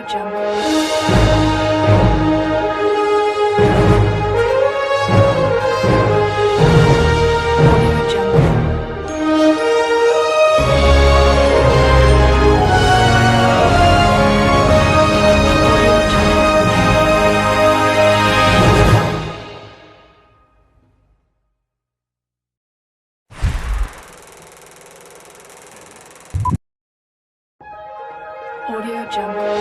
Audio Jungle. Audio Jungle. Audio Jungle.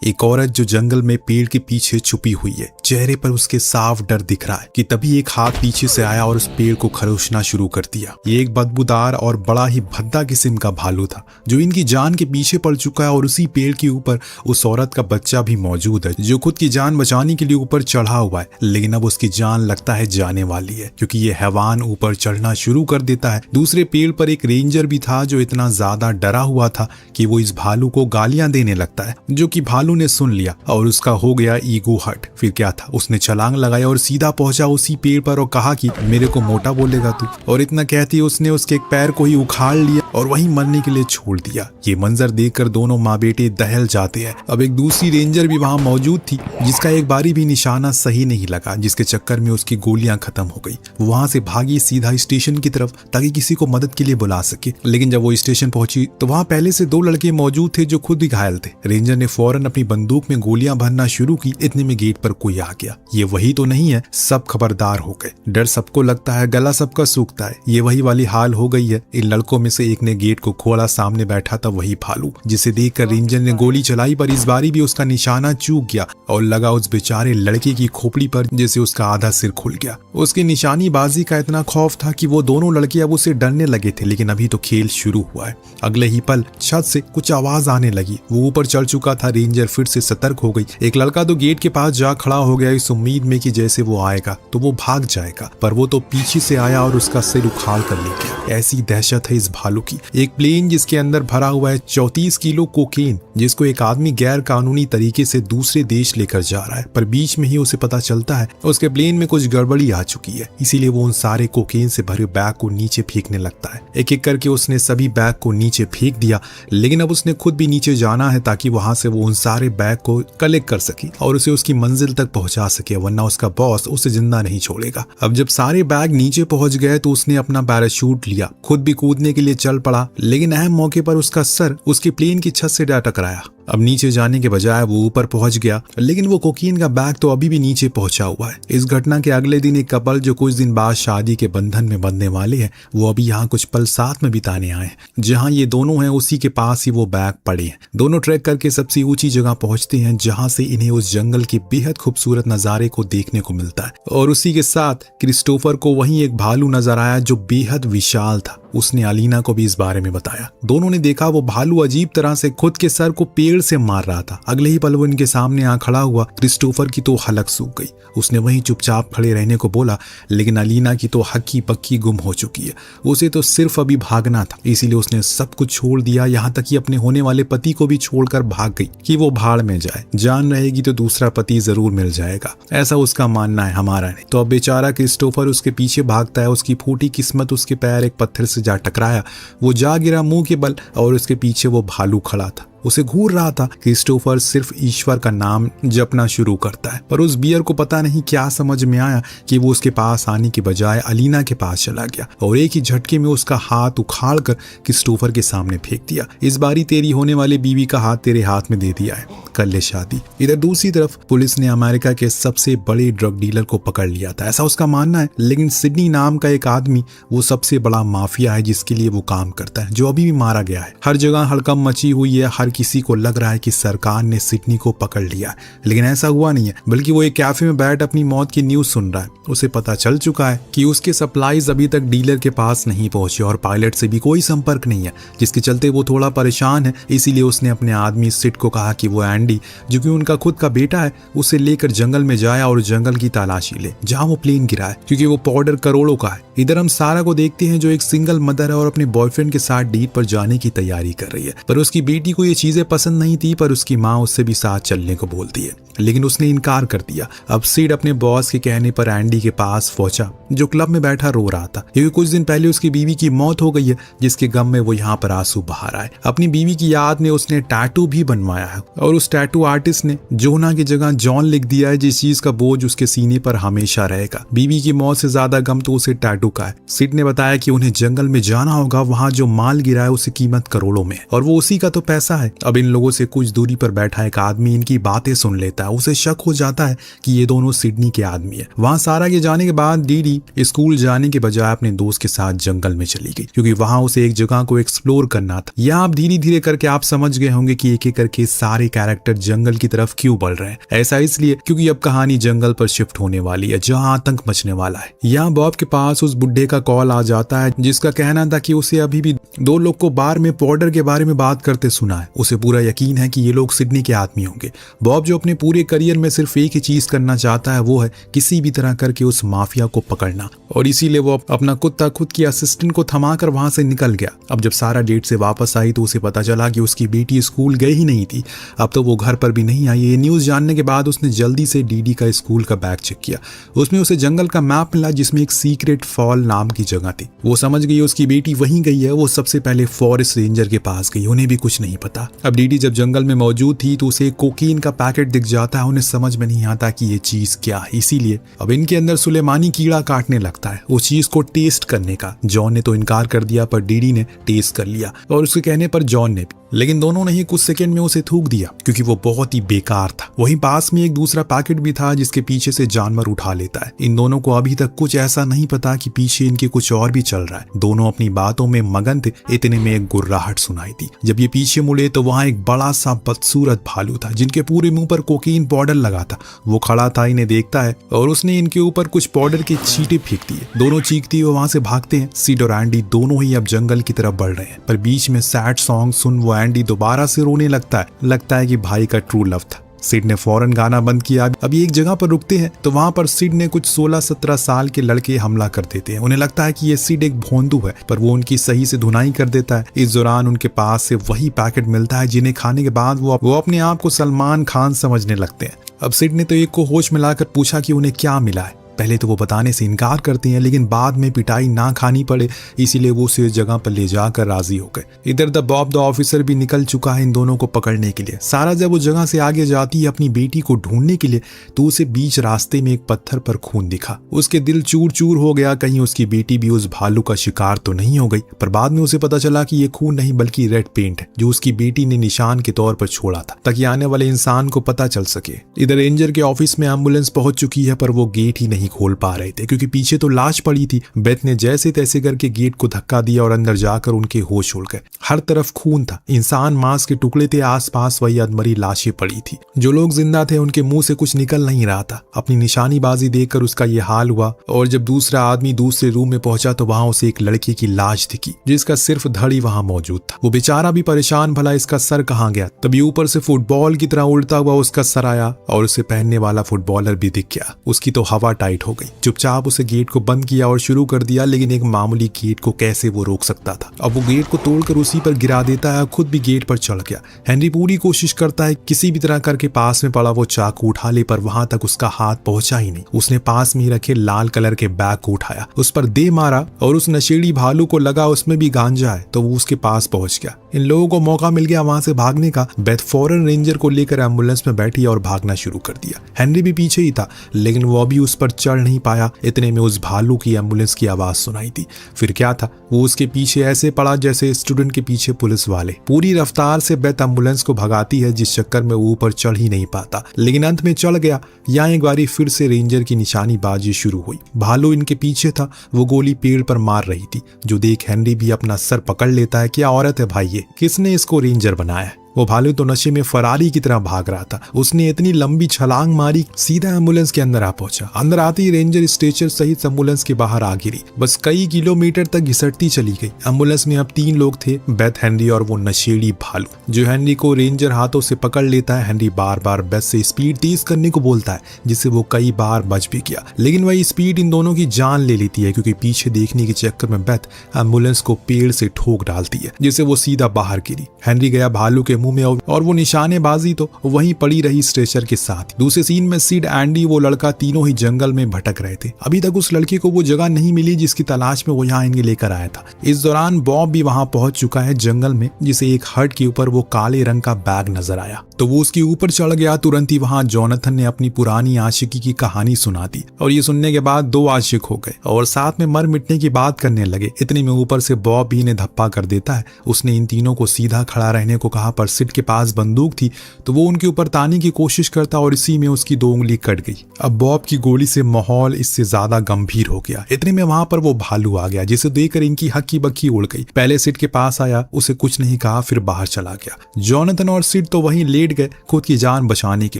एक औरत जो जंगल में पेड़ के पीछे छुपी हुई है, चेहरे पर उसके साफ डर दिख रहा है कि तभी एक हाथ पीछे से आया और उस पेड़ को खरोचना शुरू कर दिया। ये एक बदबूदार और बड़ा ही भद्दा किस्म का भालू था जो इनकी जान के पीछे पड़ चुका है और उसी पेड़ के ऊपर उस औरत का बच्चा भी मौजूद है जो खुद की जान बचाने के लिए ऊपर चढ़ा हुआ है, लेकिन अब उसकी जान लगता है जाने वाली है क्योंकि ये हैवान ऊपर चढ़ना शुरू कर देता है। दूसरे पेड़ पर एक रेंजर भी था जो इतना ज्यादा डरा हुआ था कि वो इस भालू को गालियां देने लगता है, जो कि भालू ने सुन लिया और उसका हो गया ईगो हर्ट। फिर क्या था, उसने छलांग लगाया और सीधा पहुंचा उसी पेड़ पर और कहा कि मेरे को मोटा बोलेगा तू, और इतना कहती उसने उसके एक पैर को ही उखाड़ लिया और वहीं मरने के लिए छोड़ दिया। ये मंजर देखकर दोनों माँ बेटे दहल जाते हैं। अब एक दूसरी रेंजर भी वहां मौजूद थी जिसका एक बारी भी निशाना सही नहीं लगा, जिसके चक्कर में उसकी गोलियां खत्म हो गई। वो वहां से भागी सीधा स्टेशन की तरफ ताकि किसी को मदद के लिए बुला सके, लेकिन जब वो स्टेशन पहुंची तो वहां पहले से दो लड़के मौजूद थे जो खुद भी घायल थे। रेंजर ने फौरन अपनी बंदूक में गोलियां भरना शुरू की। इतने में गेट पर कोई आ गया। ये वही तो नहीं है, सब खबरदार हो गए। डर सबको लगता है, गला सबका सूखता है। ये वही वाली हाल हो गई है। इन लड़कों में से एक ने गेट को खोला, सामने बैठा था वही भालू, जिसे देखकर रेंजर ने गोली चलाई, पर इस बारी भी उसका निशाना चूक गया और लगा उस बेचारे लड़के की खोपड़ी पर, जिससे उसका आधा सिर खुल गया। उसकी निशानीबाजी का इतना खौफ था कि वो दोनों लड़के अब उसे डरने लगे थे, लेकिन अभी तो खेल शुरू हुआ है। अगले ही पल छत से कुछ आवाज आने लगी। वो ऊपर चढ़ चुका था। रेंजर फिर से सतर्क हो गई। एक लड़का तो गेट के पास जा खड़ा हो गया इस उम्मीद में कि जैसे वो आएगा तो वो भाग जाएगा, पर वो तो पीछे से आया और उसका सिर उखाड़ कर ले गया। ऐसी दहशत है इस भालू की। एक प्लेन जिसके अंदर भरा हुआ है 34 किलो कोकेन, जिसको एक आदमी गैर कानूनी तरीके से दूसरे देश लेकर जा रहा है, पर बीच में ही उसे पता चलता है उसके प्लेन में कुछ गड़बड़ी आ चुकी है। इसीलिए वो उन सारे कोकेन से भरे बैग को नीचे फेंकने लगता है। एक एक करके उसने सभी बैग को नीचे फेंक दिया, लेकिन अब उसने खुद भी नीचे जाना है ताकि वहां से वो उन सारे बैग को कलेक्ट कर सके और उसे उसकी मंजिल तक पहुंचा सके, वरना उसका बॉस उसे जिंदा नहीं छोड़ेगा। अब जब सारे बैग नीचे पहुंच गए तो उसने अपना पैराशूट लिया, खुद भी कूदने के लिए चल पड़ा, लेकिन अहम मौके पर उसका सर उसके प्लेन की छत से जा टकराया। अब नीचे जाने के बजाय वो ऊपर पहुंच गया, लेकिन वो कोकीन का बैग तो अभी भी नीचे पहुंचा हुआ है। इस घटना के अगले दिन एक कपल जो कुछ दिन बाद शादी के बंधन में बंधने वाले हैं, वो अभी यहाँ कुछ पल साथ में बिताने आए हैं। जहाँ ये दोनों हैं उसी के पास ही वो बैग पड़े हैं। दोनों ट्रैक करके सबसे ऊंची जगह पहुंचते हैं जहाँ से इन्हें उस जंगल के बेहद खूबसूरत नजारे को देखने को मिलता है, और उसी के साथ क्रिस्टोफर को वहीं एक भालू नजर आया जो बेहद विशाल था। उसने अलीना को भी इस बारे में बताया। दोनों ने देखा वो भालू अजीब तरह से खुद के सर को पेड़ से मार रहा था। अगले ही पल वो इनके सामने आ खड़ा हुआ। क्रिस्टोफर की तो हलक सूख गई। उसने वहीं चुपचाप खड़े रहने को बोला, लेकिन अलीना की तो हक्की पक्की गुम हो चुकी है। उसे तो सिर्फ अभी भागना था, इसीलिए उसने सब कुछ छोड़ दिया, यहाँ तक कि अपने होने वाले पति को भी छोड़कर भाग गई कि वो भाड़ में जाए। जान रहेगी तो दूसरा पति जरूर मिल जाएगा, ऐसा उसका मानना है, हमारा नहीं। तो अब बेचारा क्रिस्टोफर उसके पीछे भागता है। उसकी फूटी किस्मत, उसके पैर एक पत्थर से जा टकराया। वो जा गिरा मुंह के बल और उसके पीछे वो भालू खड़ा था, उसे घूर रहा था। क्रिस्टोफर सिर्फ ईश्वर का नाम जपना शुरू करता है, पर उस बियर को पता नहीं क्या समझ में आया कि वो उसके पास आने की बजाय अलीना के पास चला गया और एक ही झटके में उसका हाथ उखाड़ कर क्रिस्टोफर के सामने फेंक दिया। इस बारी तेरी होने वाली बीवी का हाथ तेरे हाथ में दे दिया है, कर ले शादी। इधर दूसरी तरफ पुलिस ने अमेरिका के सबसे बड़े ड्रग डीलर को पकड़ लिया था, ऐसा उसका मानना है। लेकिन सिडनी नाम का एक आदमी वो सबसे बड़ा माफिया है जिसके लिए वो काम करता है, जो अभी भी मारा गया है। हर जगह हड़कंप मची हुई है। हर हर किसी को लग रहा है कि सरकार ने सिडनी को पकड़ लिया, लेकिन ऐसा हुआ नहीं है, बल्कि वो एक कैफे में बैठ अपनी मौत की न्यूज सुन रहा है। उसे पता चल चुका है कि उसके सप्लाईज अभी तक डीलर के पास नहीं पहुंचे और पायलट से भी कोई संपर्क नहीं है, जिसके चलते वो थोड़ा परेशान है। इसीलिए उसने अपने आदमी सिड को कहा कि वो एंडी, जो कि उनका खुद का बेटा है, उसे लेकर जंगल में जाए और जंगल की तलाशी ले जहां वो प्लेन गिरा है, क्योंकि वो पाउडर करोड़ों का है। इधर हम सारा को देखते हैं जो एक सिंगल मदर है और अपने बॉयफ्रेंड के साथ डेट पर जाने की तैयारी कर रही है, पर उसकी बेटी को ये चीजें पसंद नहीं थी, पर उसकी माँ उससे भी साथ चलने को बोलती है, लेकिन उसने इनकार कर दिया। अब सिड अपने बॉस के कहने पर एंडी के पास पहुंचा, जो क्लब में बैठा रो रहा था, क्योंकि कुछ दिन पहले उसकी बीवी की मौत हो गई है, जिसके गम में वो यहाँ पर आंसू बहा रहा है। अपनी बीवी की याद में उसने टैटू भी बनवाया है और उस टैटू आर्टिस्ट ने जोना की जगह जॉन लिख दिया है, जिस चीज का बोझ उसके सीने पर हमेशा रहेगा। बीवी की मौत से ज्यादा गम तो उसे टैटू का है। सिड ने बताया कि उन्हें जंगल में जाना होगा, वहां जो माल गिरा है उसे कीमत करोड़ों में, और वो उसी का तो पैसा है। अब इन लोगों से कुछ दूरी पर बैठा एक आदमी इनकी बातें सुन लेता है। उसे शक हो जाता है कि ये दोनों सिडनी के आदमी है। वहां सारा के जाने के बाद डीडी स्कूल जाने के बजाय अपने दोस्त के साथ जंगल में चली गई, क्योंकि वहां उसे एक जगह को एक्सप्लोर करना था। यहाँ आप धीरे धीरे करके आप समझ गए होंगे कि एक एक करके सारे कैरेक्टर जंगल की तरफ क्यों बढ़ रहे हैं। ऐसा इसलिए क्योंकि अब कहानी जंगल पर शिफ्ट होने वाली है, जहाँ आतंक मचने वाला है। यहाँ बॉब के पास उस बुड्ढे का कॉल आ जाता है, जिसका कहना था कि उसे अभी भी दो लोग को बार में पाउडर के बारे में बात करते सुना है। उसे पूरा यकीन है कि ये लोग सिडनी के आदमी होंगे। बॉब जो अपने पूरे करियर में सिर्फ एक ही चीज करना चाहता है, वो है किसी भी तरह करके उस माफिया को पकड़ना, और इसीलिए वो अपना कुत्ता खुद की असिस्टेंट को थमाकर वहां से निकल गया। अब जब सारा डेट से वापस आई तो उसे पता चला कि उसकी बेटी स्कूल गई ही नहीं थी। अब तो वो घर पर भी नहीं आई। ये न्यूज जानने के बाद उसने जल्दी से डीडी का स्कूल का बैग चेक किया। उसमें उसे जंगल का मैप मिला, जिसमें एक सीक्रेट फॉल नाम की जगह थी। वो समझ गई उसकी बेटी वहीं गई है। वो सबसे पहले फॉरेस्ट रेंजर के पास गई, उन्हें भी कुछ नहीं पता। अब डीडी जब जंगल में मौजूद थी तो उसे कोकीन का पैकेट दिख जाता है। उन्हें समझ में नहीं आता कि ये चीज क्या है, इसीलिए अब इनके अंदर सुलेमानी कीड़ा काटने लगता है उस चीज को टेस्ट करने का। जॉन ने तो इनकार कर दिया, पर डीडी ने टेस्ट कर लिया, और उसके कहने पर जॉन ने भी, लेकिन दोनों ने ही कुछ सेकंड में उसे थूक दिया, क्योंकि वो बहुत ही बेकार था। वहीं पास में एक दूसरा पैकेट भी था, जिसके पीछे से जानवर उठा लेता है। इन दोनों को अभी तक कुछ ऐसा नहीं पता कि पीछे इनके कुछ और भी चल रहा है। दोनों अपनी बातों में मगन थे। इतने में एक गुर्राहट सुनाई दी। जब ये पीछे मुड़े तो वहां एक बड़ा सा बदसूरत भालू था, जिनके पूरे मुंह पर कोकीन पाउडर लगा था। वो खड़ा था, इन्हें देखता है, और उसने इनके ऊपर कुछ पाउडर के छींटे फेंक दिए। दोनों चीखती हुए वहां से भागते हैं। सिड और एंडी दोनों ही अब जंगल की तरफ बढ़ रहे हैं, पर बीच में सैड सॉन्ग सुन वो एंडी दोबारा से रोने लगता है कि भाई का ट्रू लव था। सिड ने फौरन गाना बंद किया। अभी एक जगह पर रुकते हैं तो वहां पर सिड ने कुछ 16-17 साल के लड़के हमला कर देते हैं। उन्हें लगता है कि ये सिड एक भोंदू है, पर वो उनकी सही से धुनाई कर देता है। इस दौरान उनके पास से वही पैकेट मिलता है, जिन्हें खाने के बाद वो अपने आप को सलमान खान समझने लगते हैं। अब सिड ने तो एक को होश में लाकर पूछा कि उन्हें क्या मिला है। पहले तो वो बताने से इनकार करते हैं, लेकिन बाद में पिटाई ना खानी पड़े इसीलिए वो उसे जगह पर ले जाकर राजी हो गए। इधर द बॉब द ऑफिसर भी निकल चुका है इन दोनों को पकड़ने के लिए। सारा जब वो जगह से आगे जाती है अपनी बेटी को ढूंढने के लिए, तो उसे बीच रास्ते में एक पत्थर पर खून दिखा। उसके दिल चूर चूर हो गया, कहीं उसकी बेटी भी उस भालू का शिकार तो नहीं हो गई। पर बाद में उसे पता चला कि ये खून नहीं बल्कि रेड पेंट है, जो उसकी बेटी ने निशान के तौर पर छोड़ा था, ताकि आने वाले इंसान को पता चल सके। इधर रेंजर के ऑफिस में एम्बुलेंस पहुंच चुकी है, पर वो गेट ही नहीं खोल पा रहे थे, क्योंकि पीछे तो लाश पड़ी थी। बेथ ने जैसे तैसे करके गेट को धक्का दिया और अंदर जाकर उनके होश उड़ गए। हर तरफ खून था, इंसान मांस के टुकड़े थे, आसपास वही अधमरी लाशें पड़ी थी। जो लोग जिंदा थे उनके मुंह से कुछ निकल नहीं रहा था। अपनी निशानीबाजी देखकर उसका ये हाल हुआ। और जब दूसरा आदमी दूसरे रूम में पहुंचा तो वहां उसे एक लड़के की लाश दिखी, जिसका सिर्फ धड़ ही वहां मौजूद था। वो बेचारा भी परेशान, भला इसका सर कहाँ गया। तभी ऊपर से फुटबॉल की तरह उड़ता हुआ उसका सर आया और उसे पहनने वाला फुटबॉलर भी दिख गया। उसकी तो हवा टाइट हो गई। चुपचाप उसे गेट को बंद किया और शुरू कर दिया, लेकिन एक मामूली गेट को कैसे वो रोक सकता था। अब वो गेट को तोड़कर उसी पर गिरा देता है, खुद भी गेट पर चढ़ गया। हेनरी पूरी कोशिश करता है किसी भी तरह करके पास में पड़ा वो चाकू उठा ले, पर वहां तक उसका हाथ पहुंचा ही नहीं। उसने पास में ही रखे लाल कलर के बैग को उठाया, उस पर दे मारा, और उस नशेड़ी भालू को लगा उसमें भी गांजा है, तो वो उसके पास पहुंच गया। इन लोगों को मौका मिल गया वहां से भागने का। बेथ फौरन रेंजर को लेकर एम्बुलेंस में बैठी और भागना शुरू कर दिया। हेनरी भी पीछे ही था, लेकिन वो अभी उस पर चढ़ नहीं पाया। इतने में उस भालू की एम्बुलेंस की आवाज सुनाई थी। फिर क्या था, वो उसके पीछे ऐसे पड़ा जैसे स्टूडेंट के पीछे पुलिस वाले। पूरी रफ्तार से बेथ एम्बुलेंस को भगाती है, जिस चक्कर में वो ऊपर चढ़ ही नहीं पाता, लेकिन अंत में चढ़ गया। यहाँ एक बारी फिर से रेंजर की निशानीबाजी शुरू हुई। भालू इनके पीछे था, वो गोली पेड़ पर मार रही थी, जो देख हेनरी भी अपना सर पकड़ लेता है। क्या औरत है भाई ये, किसने इसको रेंजर बनाया है। वो भालू तो नशे में फरारी की तरह भाग रहा था। उसने इतनी लंबी छलांग मारी, सीधा एम्बुलेंस के अंदर आ पहुंचा। अंदर आते ही रेंजर स्ट्रेचर सहित एम्बुलेंस के बाहर आ गिरी। बस कई किलोमीटर तक घिसटती चली गई। एम्बुलेंस में अब 3 लोग थे, बेथ, हेनरी और वो नशेड़ी भालू। जो हेनरी को रेंजर हाथों से पकड़ लेता है। हेनरी बार बार बेथ से स्पीड तेज करने को बोलता है, जिससे वो कई बार बच भी गया, लेकिन वही स्पीड इन दोनों की जान ले लेती है, क्योंकि पीछे देखने के चक्कर में बेथ एम्बुलेंस को पेड़ से ठोक डालती है, जिससे वो सीधा बाहर गिरी। हेनरी गया भालू के मुंह में और वो निशानेबाजी तो वहीं पड़ी रही स्ट्रेचर के साथ। दूसरे सीन में सिड, एंडी, वो लड़का तीनों ही जंगल में भटक रहे थे। अभी तक उस लड़के को वो जगह नहीं मिली जिसकी तलाश में वो यहाँ इनके लेकर आया था। इस दौरान बॉब भी वहां पहुंच चुका है जंगल में, जिसे एक हट के ऊपर वो काले रंग का बैग नजर आया, तो वो उसके ऊपर चढ़ गया। तुरंत ही वहां जोनाथन ने अपनी पुरानी आशिकी की कहानी सुना दी, और ये सुनने के बाद 2 आशिक हो गए और साथ में मर मिटने की बात करने लगे। इतने में ऊपर से बॉब भी इन्हें धप्पा कर देता है। उसने इन तीनों को सीधा खड़ा रहने को कहा, पर सिड के पास बंदूक थी, तो वो उनके ऊपर ताने की कोशिश करता और इसी में उसकी 2 उंगली कट गई। अब बॉब की गोली से माहौल इससे ज्यादा गंभीर हो गया। इतने में वहां पर वो भालू आ गया, जिसे देखकर इनकी हक्की बक्की उड़ गई। पहले सिड के पास आया, उसे कुछ नहीं कहा, फिर बाहर चला गया। जोनाथन और सिड तो वहीं लेट गए खुद की जान बचाने के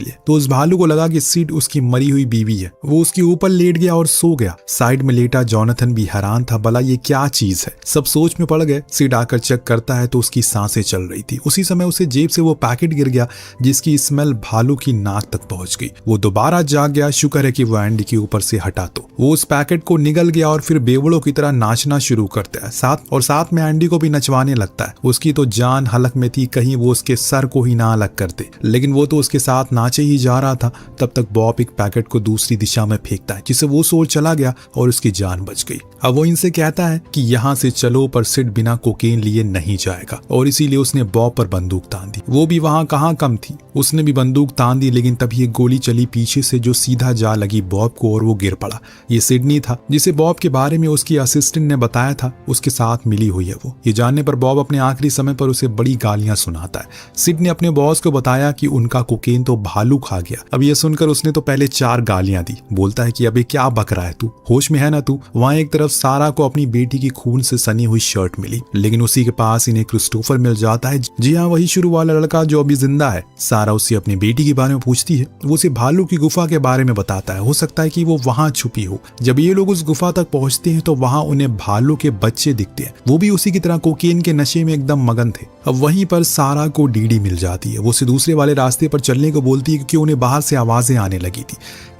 लिए। तो उस भालू को लगा कि सिड उसकी मरी हुई बीवी है। वो उसके ऊपर लेट गया और सो गया। साइड में लेटा जोनाथन भी हैरान था, भला ये क्या चीज है। सब सोच में पड़ गए। सिड आकर चेक करता है तो उसकी सांसें चल रही थी। उसी समय उसे जेब से वो पैकेट गिर गया, जिसकी स्मेल भालू की नाक तक पहुंच गई। वो दोबारा जाग गया। शुक्र है कि वो एंडी के ऊपर से हटा। तो वो उस पैकेट को निगल गया और फिर बेवड़ों की तरह नाचना शुरू करता है। साथ में एंडी को भी नचवाने लगता है। उसकी तो जान हलक में थी, कहीं वो उसके सर को ही ना अलग कर दे, लेकिन वो तो उसके साथ नाचे ही जा रहा था। तब तक बॉब एक पैकेट को दूसरी दिशा में फेंकता है, जिससे वो सोच चला गया और उसकी जान बच गई। अब वो इनसे कहता है कि यहाँ से चलो, पर सिड बिना कोकेन लिए नहीं जाएगा, और इसीलिए उसने बॉब पर बंदूक तान दी। वो भी वहां कहाँ कम थी, उसने भी बंदूक तान दी, लेकिन तभी एक गोली चली पीछे से, जो सीधा जा लगी बॉब को और वो गिर पड़ा। ये सिडनी था, जिसे बॉब के बारे में उसकी असिस्टेंट ने बताया था, उसके साथ मिली हुई है वो। ये जानने पर बॉब अपने आखिरी समय पर उसे बड़ी गालियां सुनाता है। सिड ने अपने बॉस को बताया कि उनका कोकेन तो भालू खा गया। अब ये सुनकर उसने तो पहले 4 गालियां दी। बोलता है कि अबे क्या बक रहा है तू, होश में है ना तू। वहां एक तरफ सारा को अपनी बेटी की खून से सनी हुई शर्ट मिली, लेकिन उसी के पास इन्हें क्रिस्टोफर मिल जाता है। जी हाँ, वही शुरू वाला लड़का जो अभी जिंदा है। सारा उससे अपनी बेटी के बारे में पूछती है। वो उसे भालू की गुफा के बारे में बताता है। हो सकता है कि वो वहां छुपी हो। जब ये लोग उस गुफा तक पहुंचते हैं तो वहां उन्हें भालू के बच्चे दिखते हैं। वो भी उसी की तरह कोकेन के नशे में एकदम मगन थे। अब वहीं पर सारा को डीडी मिल जाती है। वो उसे दूसरे वाले रास्ते पर चलने को बोलती है, क्योंकि उन्हें बाहर से आवाजें आने लगी थी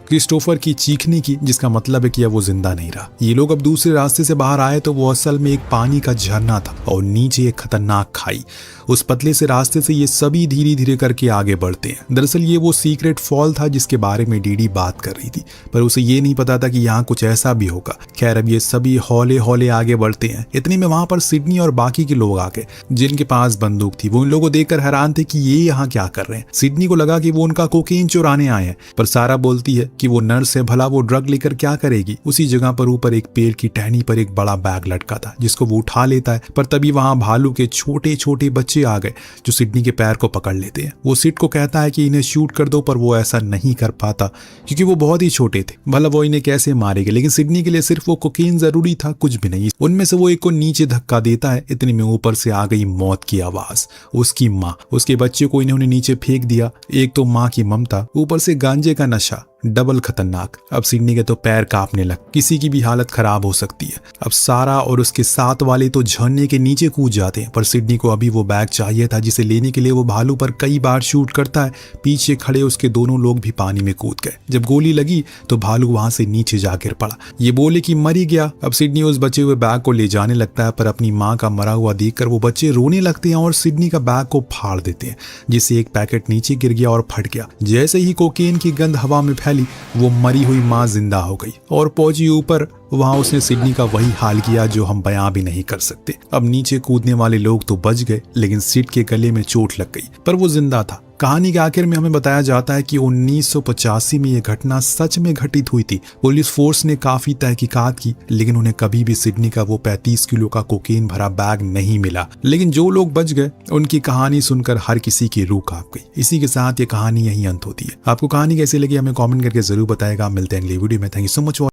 क्रिस्टोफर की चीखने की, जिसका मतलब है कि अब वो जिंदा नहीं रहा। ये लोग अब दूसरे रास्ते से बाहर आए तो वो असल में एक पानी का झरना था और नीचे एक खतरनाक खाई। उस पतले से रास्ते से ये सभी धीरे धीरे करके आगे बढ़ते हैं। दरअसल ये वो सीक्रेट फॉल था जिसके बारे में डीडी बात कर रही थी, पर उसे ये नहीं पता था कि यहाँ कुछ ऐसा भी होगा। खैर, अब ये सभी हौले हौले आगे बढ़ते हैं। इतने में वहां पर सिडनी और बाकी के लोग आ गए, जिनके पास बंदूक थी। वो इन लोगों को देखकर हैरान थे कि ये यहाँ क्या कर रहे हैं। सिडनी को लगा कि वो उनका कोकेन चुराने आए हैं, पर सारा बोलती है कि वो नर्स है, भला वो ड्रग लेकर क्या करेगी। उसी जगह पर ऊपर एक पेड़ की टहनी पर एक बड़ा बैग लटका था, जिसको वो उठा लेता है। पर तभी वहां भालू के छोटे छोटे बच्चे आ गए, जो सिडनी के पैर को पकड़ लेते हैं। वो सिड को कहता है कि इन्हें शूट कर दो, पर वो ऐसा नहीं कर पाता क्योंकि वो बहुत ही छोटे थे। भला वो इन्हें कैसे मारेंगे। लेकिन सिडनी के लिए सिर्फ वो कोकेन जरूरी था, कुछ भी नहीं। उनमें से वो एक को नीचे धक्का देता है। इतने में ऊपर से आ गई मौत की आवाज। उसकी माँ, उसके बच्चे को इन्होंने नीचे फेंक दिया। एक तो माँ की ममता, ऊपर से गांजे का नशा, डबल खतरनाक। अब सिडनी के तो पैर कांपने लग, किसी की भी हालत खराब हो सकती है। अब सारा और उसके साथ वाले तो झरने के नीचे कूद जाते हैं, पर सिडनी को अभी वो बैग चाहिए था, जिसे लेने के लिए वो भालू पर कई बार शूट करता है। पीछे खड़े उसके दोनों लोग भी पानी में कूद गए। जब गोली लगी तो भालू वहां से नीचे जा गिर पड़ा। ये बोले कि मर ही गया। अब सिडनी उस बचे हुए बैग को ले जाने लगता है, पर अपनी माँ का मरा हुआ देखकर वो बच्चे रोने लगते हैं और सिडनी का बैग को फाड़ देते हैं, जिससे एक पैकेट नीचे गिर गया और फट गया। जैसे ही कोकेन की गंध हवा में फैली, वो मरी हुई माँ जिंदा हो गई और पहुंची ऊपर। वहां उसने सिडनी का वही हाल किया जो हम बयां भी नहीं कर सकते। अब नीचे कूदने वाले लोग तो बच गए, लेकिन सिड के गले में चोट लग गई, पर वो जिंदा था। कहानी के आखिर में हमें बताया जाता है कि 1985 में यह घटना सच में घटित हुई थी। पुलिस फोर्स ने काफी तहकीकात की, लेकिन उन्हें कभी भी सिडनी का वो 35 किलो का कोकेन भरा बैग नहीं मिला। लेकिन जो लोग बच गए, उनकी कहानी सुनकर हर किसी की रूह कांप गई। इसी के साथ ये कहानी यहीं अंत होती है। आपको कहानी कैसी लगी हमें कमेंट करके जरूर बताएगा। मिलते हैं अगली वीडियो में। Thank you so much.